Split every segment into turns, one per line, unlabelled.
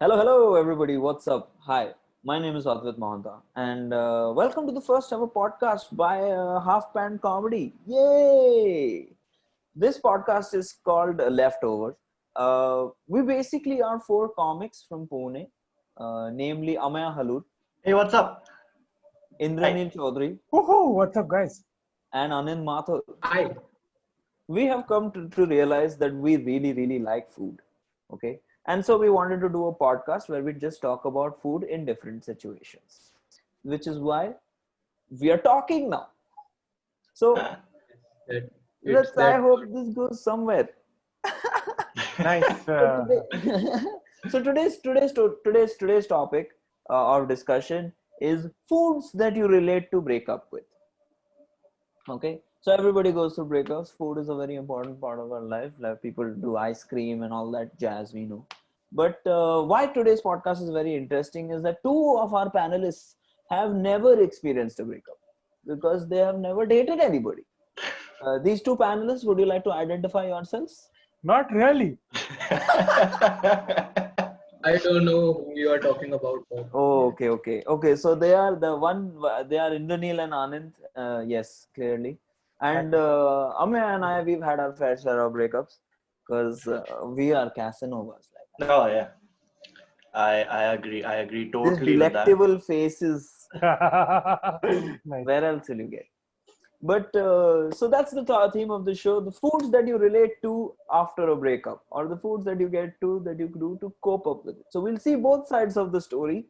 Hello, everybody. What's up? Hi, my name is Advait Mahanta, and welcome to the first ever podcast by Half Pant Comedy. Yay! This podcast is called Leftovers. We basically are four comics from Pune, namely Amaya Halut,
Hey, what's up? Hi.
Indranil Chaudhary,
Woohoo! What's up, guys?
and Anand Mathur.
Hi.
We have come to realize that we really like food. Okay. And so we wanted to do a podcast where we just talk about food in different situations, which is why we are talking now. So
That
let's,
it's
I
that
hope this goes somewhere.
Nice.
So today's topic of discussion is foods that you relate to break up with. Okay, so everybody goes through breakups. Food is a very important part of our life. Like people do ice cream and all that jazz, we know. But why today's podcast is very interesting is that two of our panelists have never experienced a breakup because they have never dated anybody. These two panelists, would you like to identify yourselves?
Not really.
I don't know who you are talking about.
Oh, okay. So they are the one. They are Indranil and Anand. Yes, clearly. And Amya and I, we've had our fair share of breakups because we are Casanovas. Like
Oh yeah, I agree. I agree
this
totally with that.
delectable faces.
Nice.
Where else will you get? But so that's the theme of the show: the foods that you relate to after a breakup, or the foods that you get to that you do to cope up with it. So we'll see both sides of the story.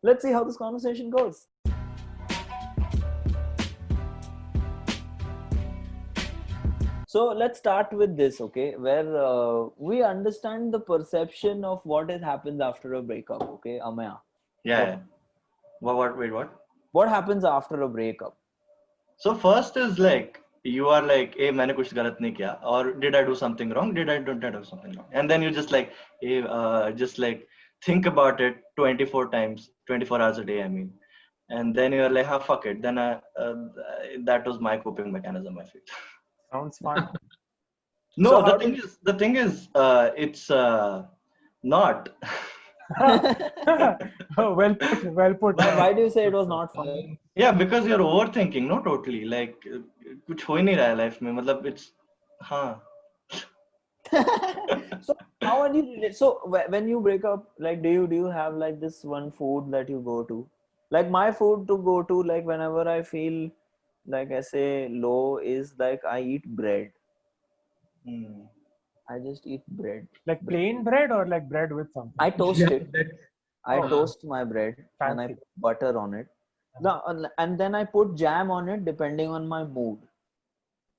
Let's see how this conversation goes. So let's start with this, okay? Where we understand the perception of what has happened after a breakup, okay, Amaya?
Yeah. What? Wait, what?
What happens after a breakup?
So first is like you are like, hey, मैंने कुछ गलत नहीं किया, or did I do something wrong? Did I do something wrong? And then you just like, hey, just like think about it 24 times, 24 hours a day. I mean, and then you're like, ah, fuck it. Then that was my coping mechanism. I feel.
Sounds fun.
No,
So how
the thing is, it's not.
Oh, well put. Well put.
Why do you say it was not fun?
Yeah, because you're overthinking, no, totally. Like, कुछ हो ही नहीं रहा है life में. मतलब it's, हाँ.
So how are you relate? So when you break up, like do you have like this one food that you go to? Like my food to go to, like whenever I feel like I say low, is like I eat bread.
Hmm.
I just eat bread.
Like plain bread or like bread with something?
I toast
Yeah,
it.
that-
I
Oh.
toast my bread and I
Fancy.
put butter on it. No, and then I put jam on it depending on my mood.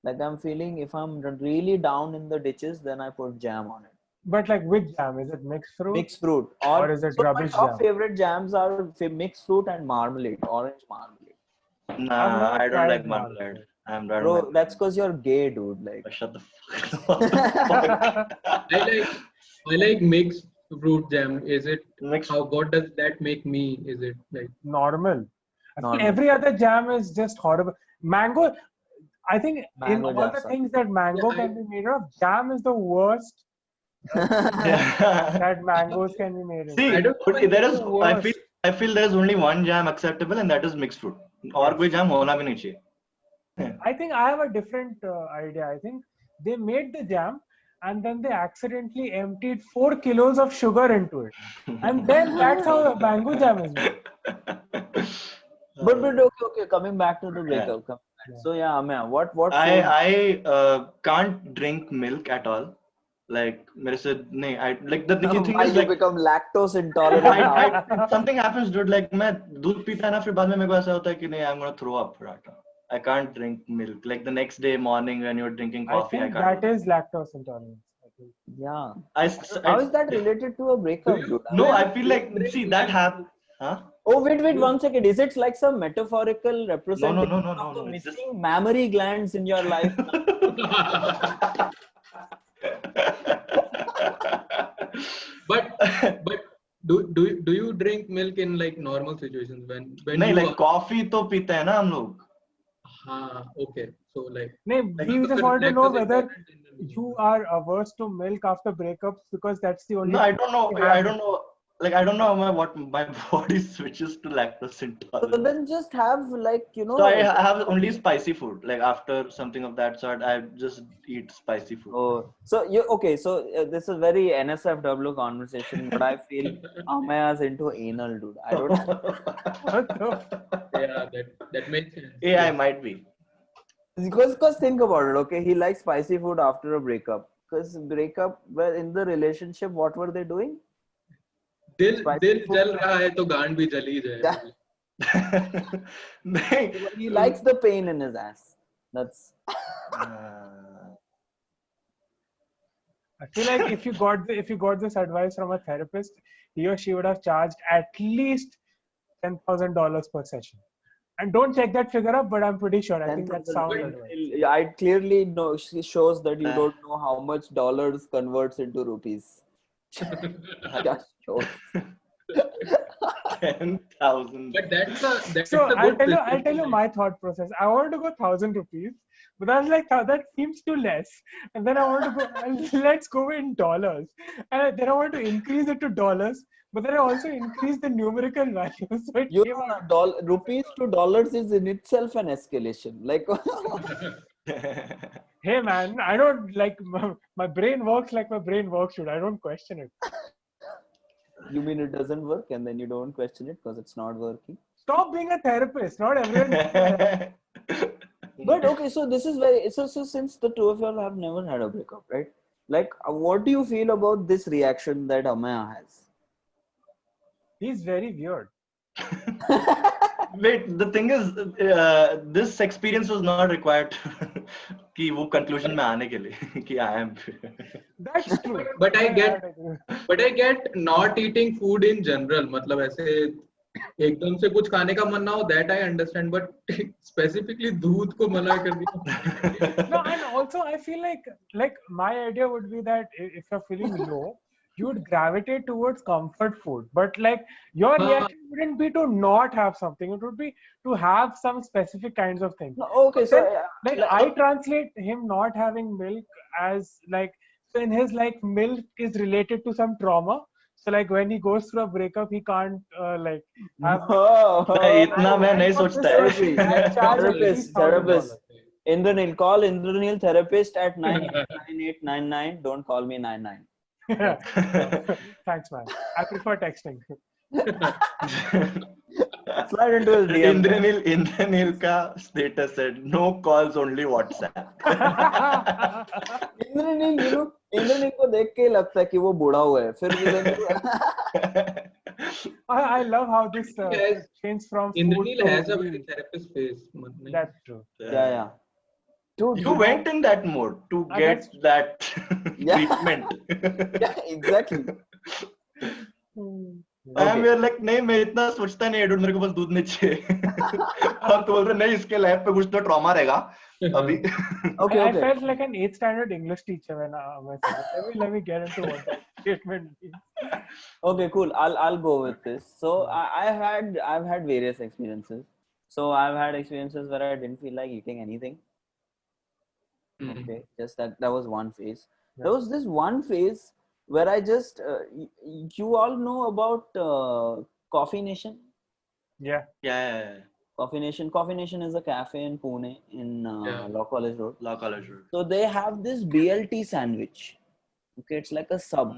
Like I'm feeling if I'm really down in the ditches, then I put jam on it.
But like which jam? Is it mixed fruit?
Mixed fruit.
Or is it
so
rubbish
my top
jam?
favorite jams are mixed fruit and marmalade, orange marmalade.
I've
Nah,
never
I don't
tried
like
marmalade.
marmalade. I don't
Bro,
like
that's because you're gay, dude. Like,
Shut the fuck up.
I like mixed fruit jam. Is it
Mixed-
how? What does that make me? Is it like
Normal. I feel
Normal.
every other jam is just horrible. Mango. I think in
Mango
all
jam
the
sucks.
things that mango
Yeah,
can be made of, jam is the worst
Yeah.
that mangoes can be made of.
See,
I don't know
but there
why
is.
it's the
I feel there is only one jam acceptable, and that is mixed fruit. और कोई jam होना भी नहीं चाहिए.
I think I have a different idea. I think they made the jam and then they accidentally emptied 4 kilos of sugar into it. And then that's how a mango jam is made.
but okay. Coming back to the breakup. So yeah, Amya, what food?
I can't drink milk at all. Like मेरे से नहीं. I like the thing
Why
is
you
like
become lactose intolerant?
something happens, dude. Like मैं दूध पीता है ना, फिर बाद में मेरे को ऐसा होता है कि नहीं, I'm gonna throw up. I can't drink milk. Like the next day morning when you're drinking
I
coffee, I
think
can't.
that is lactose intolerance. I think.
Yeah.
I,
How is that related to a breakup, dude?
No, I feel like see that happen. Huh?
Oh, wait, 1 second. Is it like some metaphorical representation
No,
of the
it's just-
missing mammary glands in your life?
but do you drink milk in like normal situations when
नहीं,
you
like coffee तो पीते हैं ना हम लोग.
okay, so like
No, we just want to know whether you are averse to milk after breakups because that's the only.
No, I don't know. like I don't know what my body switches to lactose
So
intolerance.
then just have like,
So I have only spicy food. Like after something of that sort, I just eat spicy food.
Oh, so you okay? So this is very NSFW conversation, but I feel Amaya's into anal, dude. I don't
What the?
Yeah, that makes sense.
Yeah, I might be.
because think about it. Okay, he likes spicy food after a breakup. Because breakup, well, in the relationship, what were they doing?
दिल
Spicy
दिल
food.
जल रहा है तो गांड भी जल ही जाएगी.
नहीं,
He likes the pain in his ass. That's
I feel like if you got this advice from a therapist, he or she would have charged at least $10,000 per session. And don't check that figure up, but I'm pretty sure. I think that's sound advice.
I clearly know. She shows that you don't know how much dollars converts into rupees. Just shows.
10,000.
But that's
So
a
I'll
good
tell you my thought process. I wanted to go 1,000 rupees, but I was like, that seems too less. And then I want to go, let's go in dollars. And then I want to increase it to dollars, but then I also increase the numerical value. So it
You
came out.
know, rupees to dollars is in itself an escalation. Like,
Hey man, I don't like my brain works like my brain works, dude. I don't question it.
you mean it doesn't work, and then you don't question it because it's not working.
Stop being a therapist. Not everyone.
But okay, so this is very so since the two of y'all have never had a breakup, right? Like, what do you feel about this reaction that Amaya has?
He's very weird.
Wait, the thing is, this experience was not required कि वो conclusion में आने के लिए कि I am.
That's true.
But I get not eating food in general. मतलब ऐसे एकदम से कुछ खाने का मन ना हो, that I understand. But specifically दूध को मना कर दिया.
No, and also I feel like my idea would be that if you're feeling low, you would gravitate towards comfort food. But like your reaction wouldn't be to not have something; it would be to have some specific kinds of things.
No, okay, so
Like I translate him not having milk as like, so in his like milk is related to some trauma. So like when he goes through a breakup, he can't like have.
नहीं, इतना मैं नहीं सोचता है.
Therapist. Indranil, call Indranil therapist at 9899. Don't call me 99.
Thanks, man. I prefer texting.
Slide into his DM.
Indranil का status said no calls, only WhatsApp.
Indranil, you know, Indranil को देख के लगता है कि वो बूढ़ा हुआ है. फिर
I love how this changed from food
Indranil
to
has a
weed.
very therapist face. नहीं?
That's true.
yeah. Dude,
You went in that mode to get that treatment.
Yeah, exactly.
I'm here like नहीं, मैं इतना सोचता नहीं, dude, मेरे को बस दूध नहीं चाहिए. और तो बोल रहे नहीं, इसके लाइफ पे कुछ तो ट्रॉमा रहेगा अभी.
I felt like an 8th standard English teacher when I said, let me get into what that statement means.
Okay, cool. I'll go with this. So I've had various experiences. So I've had experiences where I didn't feel like eating anything. Okay, just that was one phase.
Yeah.
There was this one phase where I just you all know about Coffee Nation?
Yeah.
Yeah.
Coffee Nation is a cafe in Pune in Law College Road.
Law College Road.
So they have this BLT sandwich. Okay, it's like a sub.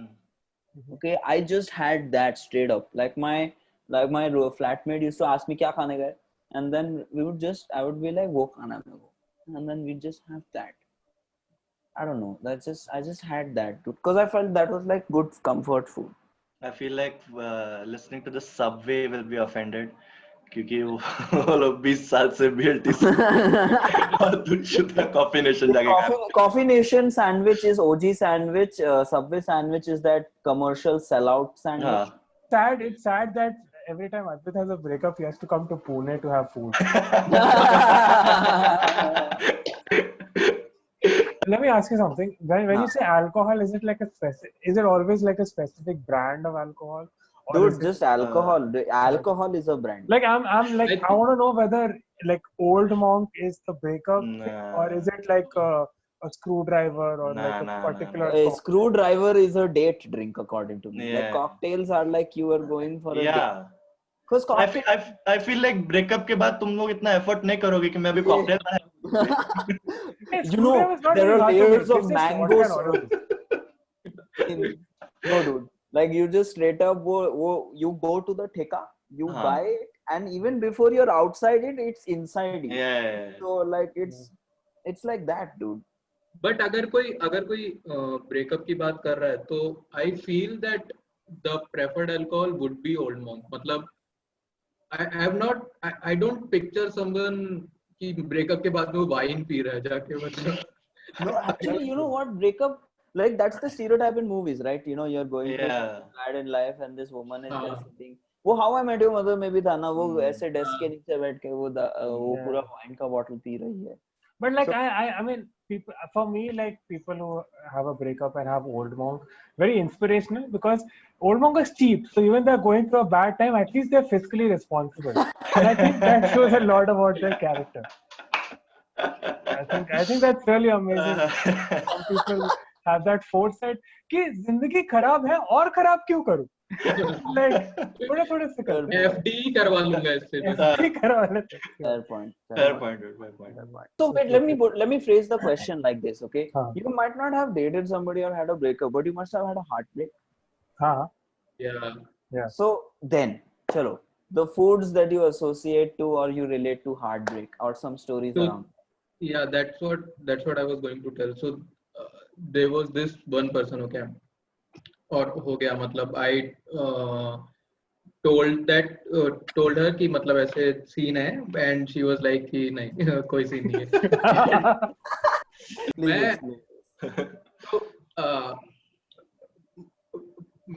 Okay, I just had that straight up. Like my flatmate used to ask me kya khane ka hai? And then I would be like wo khana hai wo. And then we just have that. I don't know. I just had that because I felt that was like good comfort food.
I feel like listening to the Subway will be offended क्योंकि वो लोग 20 साल से BLT से और दूध शुद्ध Coffee Nation जाके खाते हैं.
Coffee Nation sandwich is OG sandwich. Subway sandwich is that commercial sellout sandwich.
It's sad that every time Advait has a breakup, he has to come to Pune to have food. Let me ask you something. When you say alcohol, is it always like a specific brand of alcohol?
Dude, just alcohol. Alcohol is a brand.
Like I'm like I want to know whether like Old Monk is the breakup
Nah.
or is it like a screwdriver or
Nah,
like a
nah,
particular
A screwdriver is a date drink according to me. Like
Yeah.
cocktails are like you are going for a date.
Yeah.
Because
I feel like breakup के बाद तुम लोग इतना effort नहीं करोगे कि मैं अभी cocktail
Hey,
you know,
screwdriver is not
there
very
are
hard to
layers
make.
of
It's just
mango
vodka and orange.
No, dude. Like you just straight up you go to the theka, you
हाँ.
buy it, and even before you're outside it, it's inside you.
Yeah.
So like it's like that, dude.
But अगर कोई breakup की बात कर रहा है तो I feel that the preferred alcohol would be old monk. मतलब आई डोंट पिक्चर समवन कि ब्रेकअप के बाद में वो वाइन पी रहा है जाके. मतलब
No, actually, you know what? Breakup, like that's the stereotype in movies, right? You know, you're going through
Yeah.
something bad in life, and this woman is
हाँ.
just sitting. वो How I Met Your Mother में भी था ना, वो ऐसे desk के
हाँ.
नीचे बैठ के वो
Yeah.
पूरा वाइन का बॉटल पी रही है.
But like
So-
I mean, people for me, like people who have a breakup and have old monk, very inspirational because old monk is cheap. So even they're going through a bad time, at least they're fiscally responsible, and I think that shows a lot about their character. I think that's really amazing. Some people have that foresight कि जिंदगी खराब है और खराब क्यों करूं? Like थोड़े से करते हैं.
एफडी करवा लूंगा इससे.
FD करवा लेते हैं.
Fair point.
Fair point.
So wait, let me phrase the question like this, okay?
हाँ.
You might not have dated somebody or had a breakup, but you must have had a heartbreak.
हाँ.
Yeah.
So then, chalo, the foods that you associate to or you relate to heartbreak or some stories
So-
around.
Yeah, that's what I was going to tell. So there was this one person, okay, और हो गया मतलब I told her कि मतलब ऐसे scene है, and she was like कि नहीं कोई सीन नहीं है.
Please
मैं
explain.
तो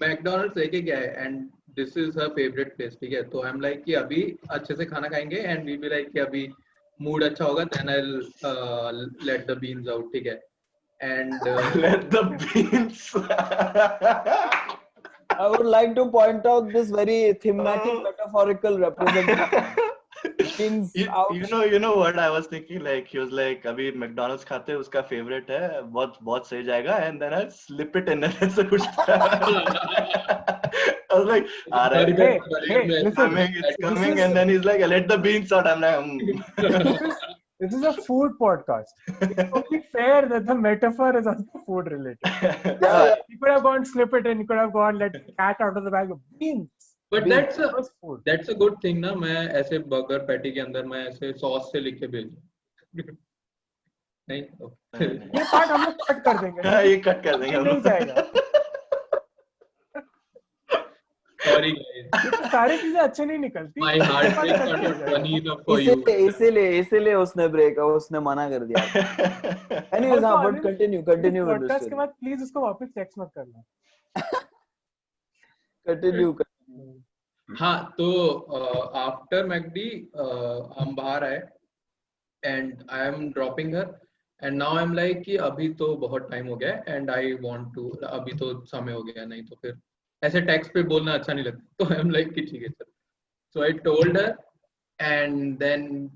मैकडोनल्ड्स लेके गया है and this is her favorite place, ठीक है. तो I'm like कि अभी अच्छे से खाना खाएंगे and we be like कि अभी मूड अच्छा होगा then I'll let the beans out, ठीक है. And
Let the beans.
I would like to point out this very thematic metaphorical representation. Beans out.
You know what I was thinking, like he was like अभी McDonald's खाते हैं उसका favorite है बहुत सही जाएगा and then I slip it in ऐसे कुछ I was like alright,
Hey, listen.
it's coming and then he's like let the beans out. I'm like
This is a food podcast. It's only fair that the metaphor is also food related.
Yeah.
You could have gone slip it and you could have gone let the cat out of the bag of beans.
but
Beans.
that's
was food.
a good thing ना. मैं ऐसे burger patty के अंदर मैं ऐसे sauce से लिख के भेजूं. नहीं okay.
ये पार्ट हम लोग कट कर देंगे.
ये कट कर देंगे हम
नहीं
लोग.
जाएगा.
Sorry guys,
ये तो सारी चीजें अच्छे नहीं निकलती.
my heart breaks are not funny enough for you.
इसीलिए उसने मना कर दिया. Anyways,
Also,
but
Anil,
continue
इस
with the
podcast के
story.
बाद प्लीज उसको वापस टेक्स्ट मत करना.
Continue.
हाँ तो आफ्टर मैकडी हम बाहर आए and I am dropping her and now I am like कि अभी तो बहुत टाइम हो गया एंड आई वांट टू अभी तो समय हो गया नहीं तो फिर ऐसे टेक्स्ट पे बोलना अच्छा नहीं लगता. तो आई एम लाइक कि ठीक है sir. So I told her and then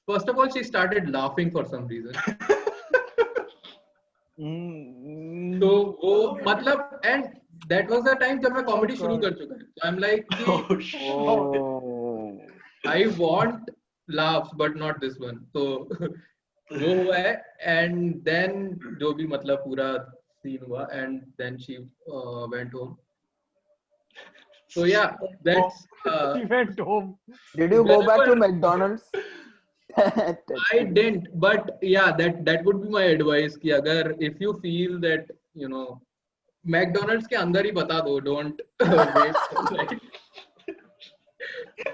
first of all she started laughing for some reason. तो वो मतलब and that was the time जब मैं कॉमेडी शुरू कर चुका है. So I'm like कि
Oh.
I want laughs but not this one. So वो हुआ है and then जो भी मतलब पूरा सीन हुआ and then she went home. So yeah, that's
He went home.
Did you go back to McDonald's?
I didn't, but yeah, that would be my advice कि अगर if you feel that you know McDonald's के अंदर ही बता दो, don't wait.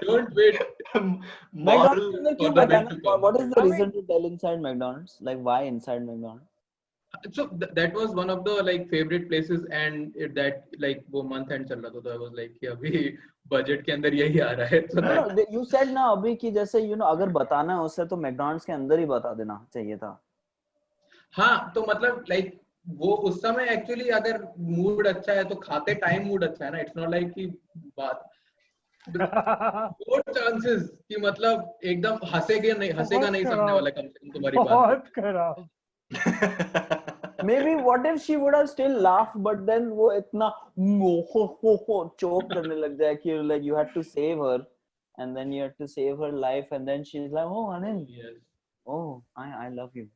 Don't wait.
McDonald's के अंदर क्यों
for the
बताना?
bit to come.
What is the reason to tell inside McDonald's? Like why inside McDonald's?
So that was one of the like favorite places and that like वो month end चल रहा था तो I was like कि अभी budget के अंदर यही आ रहा है. So
No, no, you said ना अभी कि जैसे अगर बताना है उससे तो McDonald's के अंदर ही बता देना चाहिए था.
हाँ तो मतलब like वो उस समय एक्चुअली अगर मूड अच्छा है तो खाते टाइम मूड अच्छा है ना. इट्स नॉट लाइक कि बात बहुत चांसेस कि मतलब एकदम हंसेगा नहीं सामने वाला कम से कम तुम्हारी बात.
बहुत खराब.
Maybe what if she would have still laughed, but then वो इतना choke करने लग जाए कि like you had to save her, and then you had to save her life, and then she's like, oh Anand,
Yes.
oh I love you.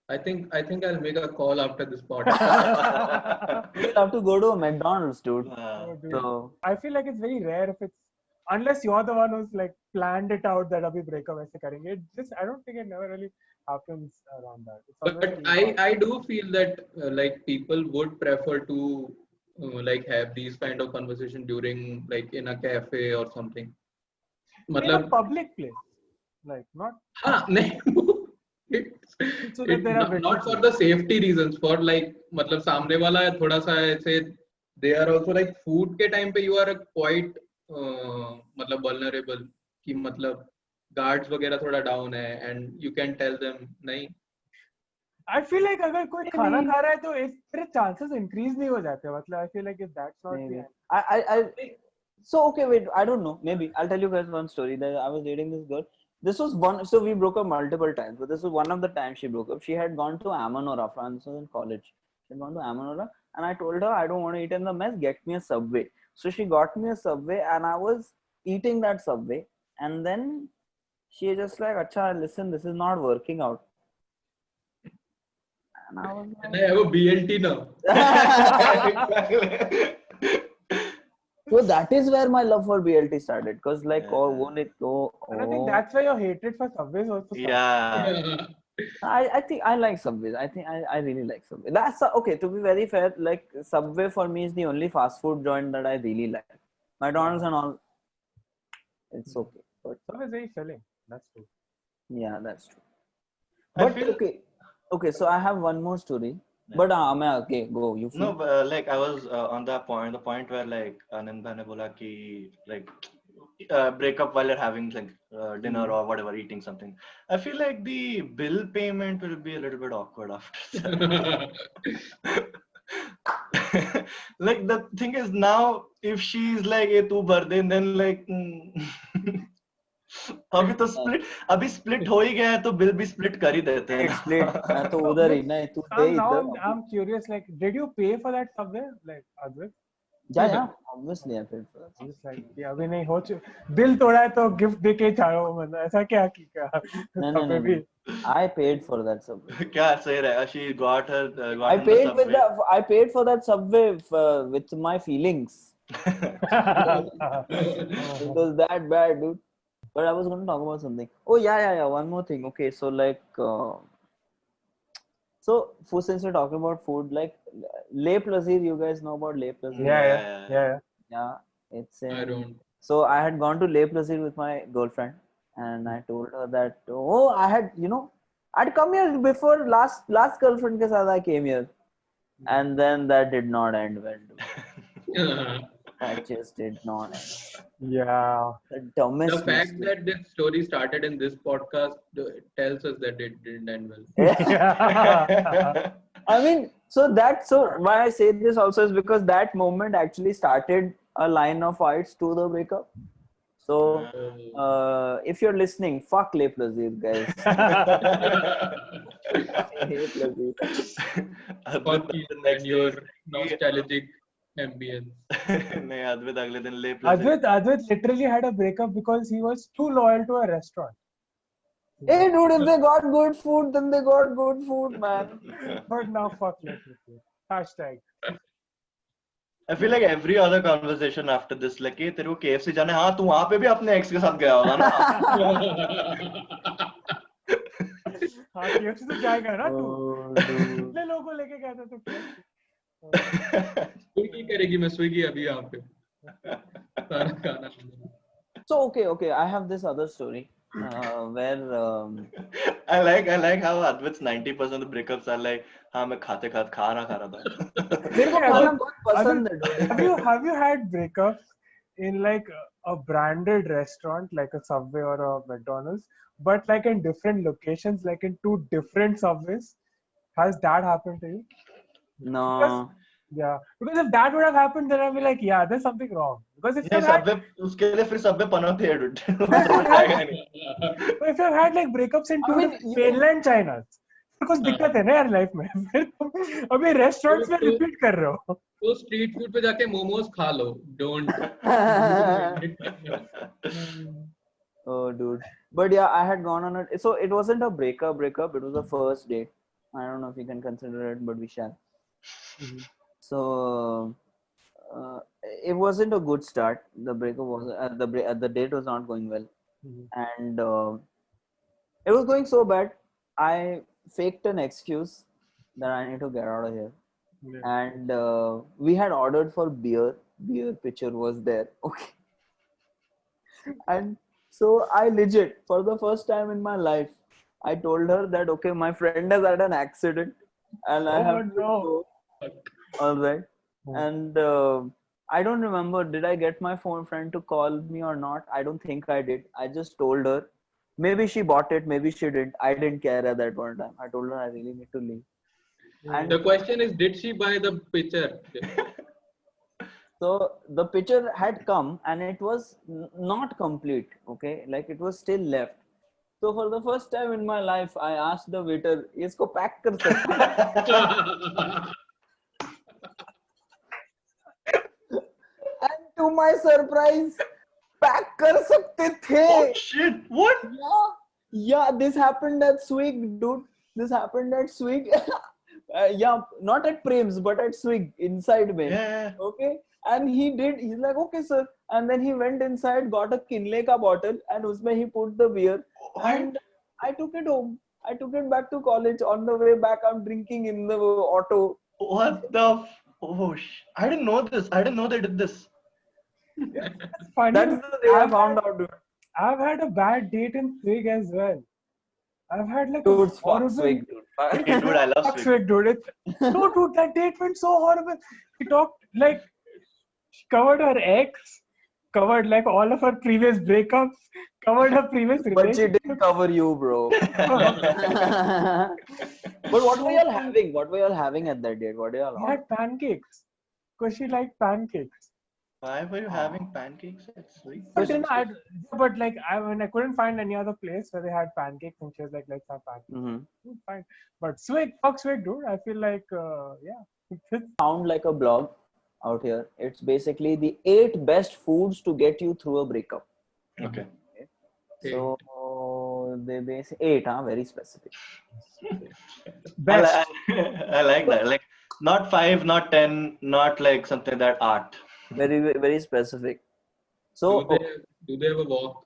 I think I'll make a call after this podcast.
We'll have to go to a McDonald's, dude.
Oh, dude.
So
I feel like it's very rare if it's unless you're the one who's like planned it out that abhi breakup aise karenge. It just I don't think it never really happens around that. It's always
But I do feel that like people would prefer to like have these kind of conversation during like in a cafe or something.
in a
मतलब
public place, like not
हाँ नहीं
so that there are
not for the safety reasons, for like मतलब सामने वाला थोड़ा सा ऐसे they are also like food के time पे you are quite मतलब vulnerable कि मतलब guards वगैरह थोड़ा down है and you can tell them नहीं.
I feel like अगर कोई खाना खा रहा है तो तेरे chances increase नहीं हो जाते. मतलब I feel like if that's not
maybe
the
so okay, wait, I don't know, maybe I'll tell you guys one story that I was dating this girl. This was one, so we broke up multiple times, but this was one of the times she broke up. She had gone to Amanora, France, was in college. She had gone to Amanora, and I told her I don't want to eat in the mess, get me a Subway. So she got me a Subway, and I was eating that Subway, and then she just like, acha, listen, this is not working out. And I was
And I have a BLT now.
like, so that is where my love for BLT started, because like,
Yeah.
and I think that's why your hatred for Subways also started.
Yeah.
I think I like Subways. I think I really like Subway. That's okay. To be very fair, like Subway for me is the only fast food joint that I really like. McDonald's and all, it's okay. But
Subway is very filling. That's true.
yeah, that's true.
I
But
feel-
okay. So I have one more story.
Yeah.
But okay, go. You
No,
feel?
but, like I was on the point where like Anand bhai ne bola ki like break up while you're having like dinner or whatever, eating something. I feel like the bill payment will be a little bit awkward after that. Like the thing is now, if she's like, "Hey, tu bhar de," then like, अभी split हो ही गया है तो bill भी split कर ही देते हैं
Split. मैं तो उधर ही ना, तू दे
Now
इधर.
I'm curious. Like, did you pay for that Subway? Like, Advait?
Yeah, obviously I paid for that.
I'm just like, yeah, अभी नहीं हो चुका. Bill तोड़ा है तो gift दे के छाड़ो. मतलब ऐसा क्या किया? Subway भी.
I paid for that Subway.
क्या सही रहा? She got her. Got
I
in the
paid
Subway.
I paid for that Subway with my feelings. It was that bad, dude. But I was going to talk about something. Oh yeah. One more thing. Okay, so like, since we're talking about food, like Le Plaisir, you guys know about Le Plaisir?
Yeah.
Yeah, it's in.
I don't.
So I had gone to Le Plaisir with my girlfriend, and I told her that I had I'd come here before last girlfriend ke saath I came here, and then that did not end well. Dude. That just did not end.
Yeah.
The dumbest.
The fact
mistake.
that this story started in this podcast tells us that it didn't end well.
Yeah.
I mean, so why I say this also is because that moment actually started a line of fights to the breakup. So if you're listening, fuck Le Plaisir, guys. I hate Le Plaisir.
Fuck you and your nostalgic ambience.
नहीं अद्वैत अगले दिन ले Plaisir.
Advait literally had a breakup because he was too loyal to a restaurant.
Hey dude, if they got good food, then they got good food, man.
But now fuck Le Plaisir. Hashtag.
I feel like every other conversation after this, like, "Hey, तेरे को KFC जाना है? हाँ, तू वहाँ पे भी अपने ex के साथ गया होगा ना?"
हाँ, KFC तो जाएगा ना तू.
Oh, dude.
कितने लोगों को लेके गया था तू KFC?
स्विगी करेगी मैं स्विगी अभी यहाँ पे सारा खाना.
So okay, I have this other story where
I like how Advait's 90% of the breakups are like, हाँ मैं खा रहा था.
मेरे को खाना बहुत पसंद है, dude.
Have you had breakups in like a branded restaurant like a Subway or a McDonald's, but like in different locations, like in two different Subways? Has that happened to you?
No.
Yeah, because if that would have happened, then I'd be like, yeah, there's something wrong. Because if
नहीं
you've had,
Subway उसके लिए फिर Subway पनौती है dude.
if you've had like breakups in two
I mean,
different mainland Chinas, कुछ दिक्कत है ना यार लाइफ में फिर तुम अभी रेस्टोरेंट्स में रिपीट कर रहे हो.
तो स्ट्रीट फूड पे जाके मोमोज खा लो. Don't.
Oh, dude. But yeah, I had gone on it. So it wasn't a breakup. It was a first date. I don't know if you can consider it, but we shall. So it wasn't a good start. The breakup was the date was not going well, and it was going so bad. I faked an excuse that I need to get out of here, and we had ordered for beer. Beer pitcher was there. Okay, and so I legit, for the first time in my life, I told her that, okay, my friend has had an accident and I have to go. All right. And I don't remember, did I get my friend to call me or not? I don't think I did. I just told her. Maybe she bought it, maybe she didn't. I didn't care at that point in time. I told her I really need to leave.
And the question is, did she buy the pitcher?
So the pitcher had come and it was not complete, okay? Like it was still left. So for the first time in my life, I asked the waiter, "Isko pack kar sakte hain?" And to my surprise, pack kar sakte the.
Oh shit! What?
Yeah, this happened at Swig, dude. This happened at Swig. Yeah, not at Prem's, but at Swig inside me.
Yeah.
Okay. And he's like, okay, sir. And then he went inside, got a Kinley ka bottle, and usme he put the beer. And I took it home. I took it back to college. On the way back, I'm drinking in the auto.
What the? I didn't know this. I didn't know they did this.
It's funny.
That's the day I found out, dude.
I've had a bad date in Swig as well. I've had like
Dude,
a horrible...
Swig, dude.
Okay, dude, I love
Fuck
Swig.
Swig, dude. No, dude, that date went so horrible. She talked like... She covered her ex, covered like all of her previous breakups, covered her previous
But she
relationship.
didn't cover you, bro. But what were y'all having? What were y'all having at that date? What were y'all
We had pancakes. Because she liked pancakes.
Why were you having pancakes at Swig?
But then I couldn't find any other place where they had pancakes, and she was like, let's have pancakes.
Mm-hmm.
Fine. But Swig, fuck Swig, dude. I feel like, yeah.
Found like a blog out here. It's basically the 8 best foods to get you through a breakup.
Okay.
So they base 8, very specific.
Best.
I like that. Like not 5, not 10, not like something that art.
Very, very specific. So
do they have a walk?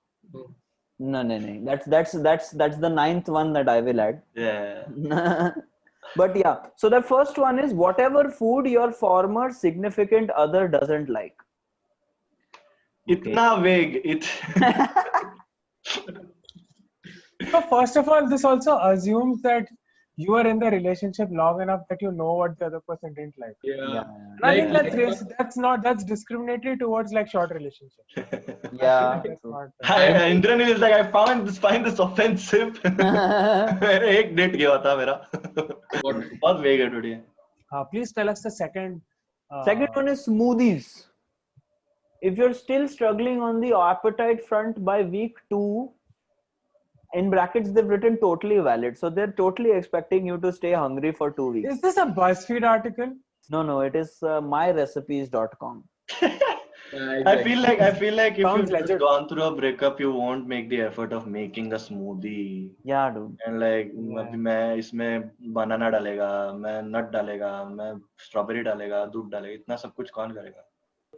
No.
no. That's the 9th one that I will add.
Yeah.
But yeah, so the first one is whatever food your former significant other doesn't like.
Itna vague.
So first of all, this also assumes that you are in the relationship long enough that you know what the other person didn't like.
Yeah.
I think that's discriminatory towards like short relationships.
Yeah.
That's not,
Indranil is like, I find this offensive. मेरे एक date गया था मेरा. बहुत vague है today.
please tell us the second.
Second one is smoothies. If you're still struggling on the appetite front by week 2, in brackets they've written totally valid. So they're totally expecting you to stay hungry for 2 weeks.
Is this a BuzzFeed article?
No, it is myrecipes.com.
I feel like if
Sounds
you've
legit.
gone through a breakup, you won't make the effort of making a smoothie.
Yeah, dude.
And like, अभी मैं इसमें banana डालेगा, मैं nut डालेगा, मैं strawberry डालेगा, दूध डालेगा, इतना सब कुछ कौन करेगा?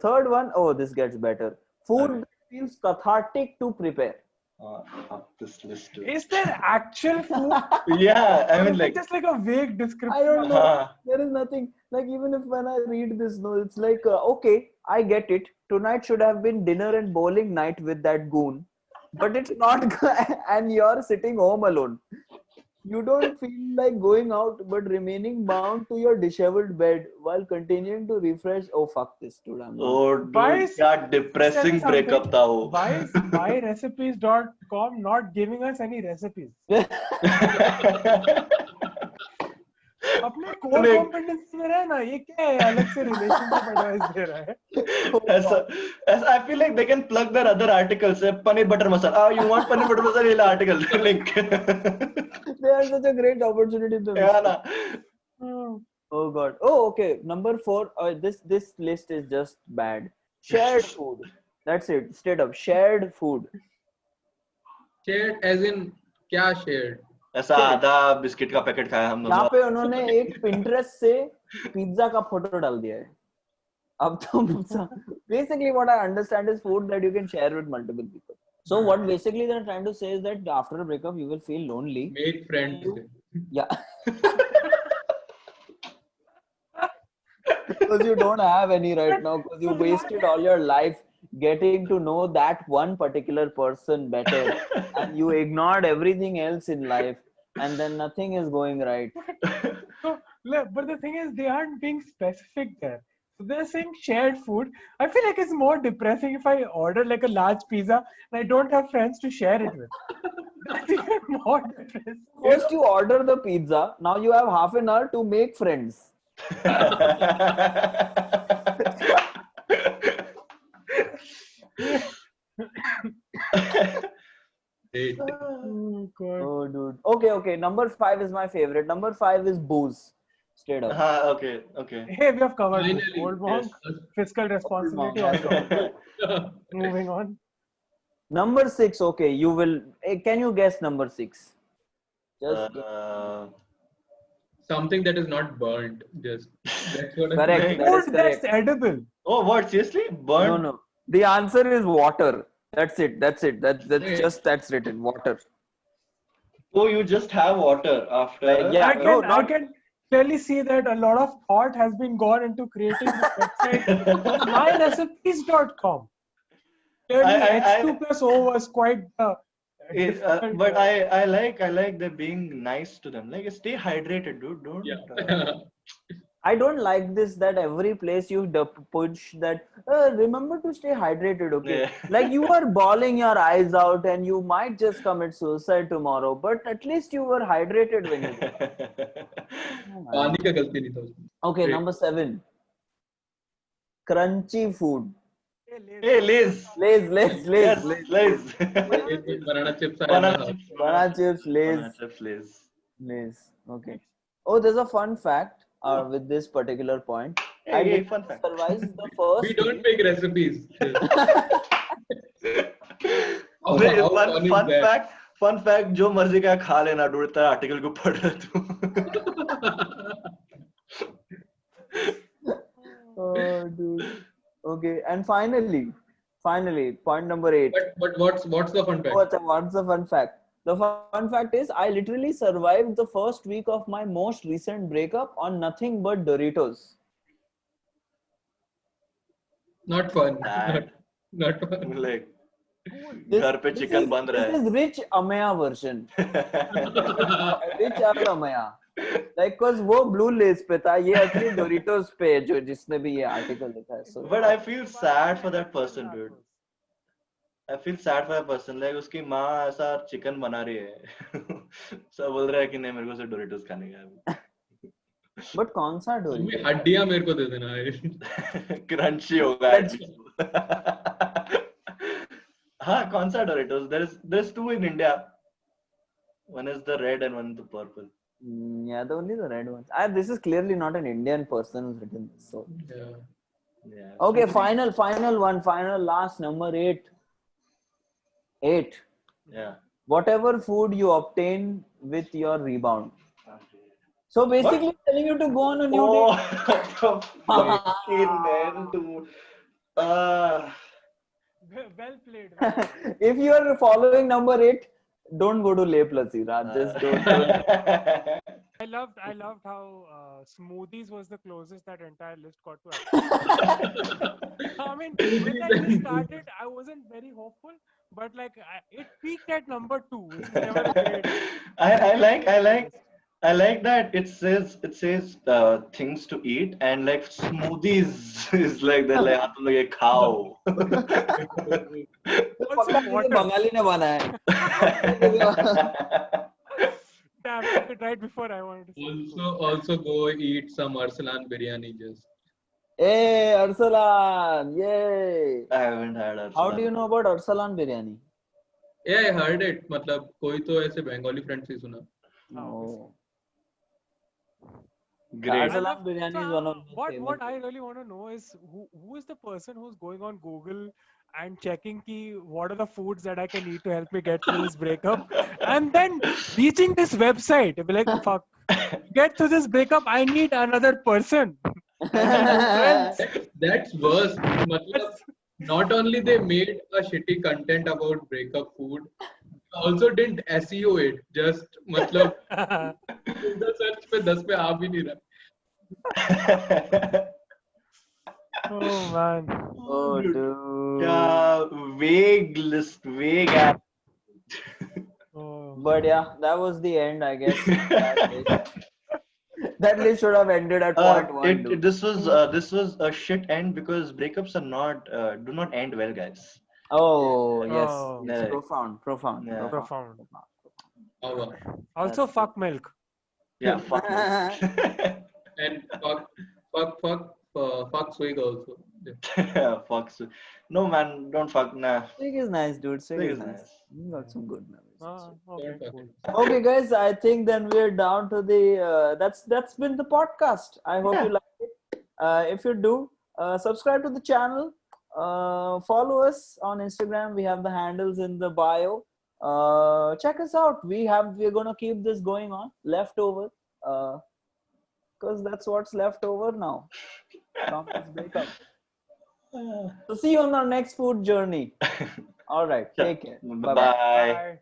Third one, this gets better. Food that feels cathartic to prepare.
Up this list.
Is there actual food?
Yeah, I mean
Is it
like.
just like a vague description?
I don't know. There is nothing. Like even if when I read this, it's like, okay, I get it. Tonight should have been dinner and bowling night with that goon. But it's not, and you're sitting home alone. You don't feel like going out, but remaining bound to your disheveled bed while continuing to refresh. Oh, fuck this, dude.
Oh, dude, क्या depressing breakup था वो.
Why is myrecipes.com not giving us any recipes? अपने core
नहीं।
Competence में रहे ना, ये क्या है अलग से रिलेशनशिप एडवाइस दे रहा है.
ऐसा I feel like they can plug their other articles. Paneer butter masala. You want paneer butter masala? ये article. Link.
They are such a great opportunity to
Yeah,
miss.
na.
Oh God. Oh, okay. Number 4. This list is just bad. Shared food. That's it. Straight up. Shared food.
Shared as in क्या shared?
ऐसा आधा biscuit का packet खाया हम
यहाँ
दोनों.
पे उन्होंने एक Pinterest से पिज्जा का फोटो डाल दिया है. अब तो basically what I understand is food that you can share with multiple people. So what basically they're trying to say is that after a breakup you will feel lonely.
Make friends.
Yeah. Because you don't have any right now, because you wasted all your life getting to know that one particular person better, and you ignored everything else in life, and then nothing is going right.
So, but the thing is, they aren't being specific there. So they're saying shared food. I feel like it's more depressing if I order like a large pizza and I don't have friends to share it with. That's even more depressing.
First you order the pizza, now you have half an hour to make friends.
Date.
Oh God.
Oh dude. Okay. Number 5 is my favorite. Number 5 is booze. Straight up.
Okay.
Hey, we have covered this.
Finally,
Old monk,
yes.
fiscal responsibility.
monk,
Also. Moving on.
Number 6. Okay, you will. Can you guess number 6? Just
Something that is not burnt. Just that's what
correct.
Like-
That is
Food that's
correct.
edible.
Oh, what? Seriously? Burnt?
No. The answer is water. That's it. That's
Hey.
just that's written. Water.
Oh, you just have water after.
Like, yeah.
I can clearly see that a lot of thought has been gone into creating this website, myrecipes.com. Clearly,
I-
H2 plus O was quite difficult.
But I like them being nice to them. Like, stay hydrated, dude. Don't.
Yeah.
I don't like this that every place you push that remember to stay hydrated, okay?
Yeah.
Like you are bawling your eyes out and you might just commit suicide tomorrow, but at least you were hydrated when you did it. Oh, man.
पानी का गलती नहीं था उसमें.
Okay,
Great.
number 7. Crunchy food.
Hey, Liz.
Lays.
Yes, Liz.
Banana chips are
Banana
in the house.
chips.
Banana chips, Lays.
Banana chips, Liz.
Lays. Okay. Oh, there's a fun fact with this particular point. I
Hey,
did
fun fact.
survive the first.
We don't make recipes. How fun is
Fun
that?
fact. Fun fact. जो मर्जी का खा लेना dude. तेरा article को पढ़ रहा तू.
Oh, dude. Okay, and finally, point number 8.
But what's the fun fact?
What's the fun fact? The fun fact is I literally survived the first week of my most recent breakup on nothing but Doritos.
Not fun.
Sad.
Not fun.
Like,
This-
घर पे
this
chicken
is-
बन रहा
This is rich Amaya version. Rich Amaya. Like, cause वो blue lace पे था, ये actually Doritos पे है, जो जिसने भी ये article लिखा है. So,
But I feel sad for that person, dude. I feel sad for that person. Like उसकी माँ ऐसा चिकन बना रही है. सब बोल रहा है कि नहीं मेरे को सिर्फ डोरिटोस खाने का है.
but कौन सा
तुम्हें
Doritos?
हड्डियां मेरे को दे देना.
Crunchy होगा at least. हाँ कौन सा Doritos? There's two in India. One is the red and one the purple.
Yeah, only the red ones. This is clearly not an Indian person who's written this. So.
Yeah.
Yeah.
Okay, final last number 8. 8.
Yeah.
Whatever food you obtain with your rebound. So basically telling you to go on a new
Oh, fucking man, dude.
Well played.
date. If you are following number 8, don't go to Le Plasi, Raj. Just don't.
I loved how smoothies was the closest that entire list got to actually. I mean, when that list started, I wasn't very hopeful, but like it peaked at number 2, which is never a great.
I like that it says things to eat and like smoothies is like they're like हाँ तुम लोग ये खाओ.
पक्का किसी बंगाली ने बनाया है.
Damn, Right before I wanted to say.
Also go eat some Arsalan biryani just.
Hey, Arsalan! Yay!
I haven't had
How do
Arsalan.
you know about Arsalan biryani?
Yeah, I heard it. मतलब कोई तो ऐसे Bengali friend से सुना.
Oh.
Great.
I love
Arsalan biryani is one of the famous.
what I really want to know is who is the person who's going on Google and checking what are the foods that I can eat to help me get through this breakup, and then reaching this website. Be like, fuck, get through this breakup. I need another person. Friends.
That's worse. मतलब not only they made a shitty content about breakup food, they also didn't SEO it. Just मतलब Google search पे 10 पे आ भी नहीं रहा.
Oh man.
Oh, dude.
Yeah, vague list, vague app.
Oh.
But yeah, that was the end, I guess. That list should have ended at point one. Dude.
This was a shit end because breakups are not do not end well, guys.
Oh, yes.
Oh.
Yes.
Yeah.
Profound.
Yeah.
Profound.
Wow.
Also, fuck milk.
Yeah, fuck.
And fuck Swig also.
Fuck. No man, don't fuck. Nah.
Swig is nice, dude. Swig
Swig
is
is
nice.
nice.
You got some good memories.
Okay.
Don't fuck
Cool.
it.
Okay, guys, I think then we're down to the that's been the podcast. I hope you liked it. If you do, subscribe to the channel. Follow us on Instagram. We have the handles in the bio. Check us out. We're gonna keep this going on. Leftover, because that's what's left over now from this breakup. So see you on our next food journey. All right, take care. Bye-bye.
Bye.
Bye.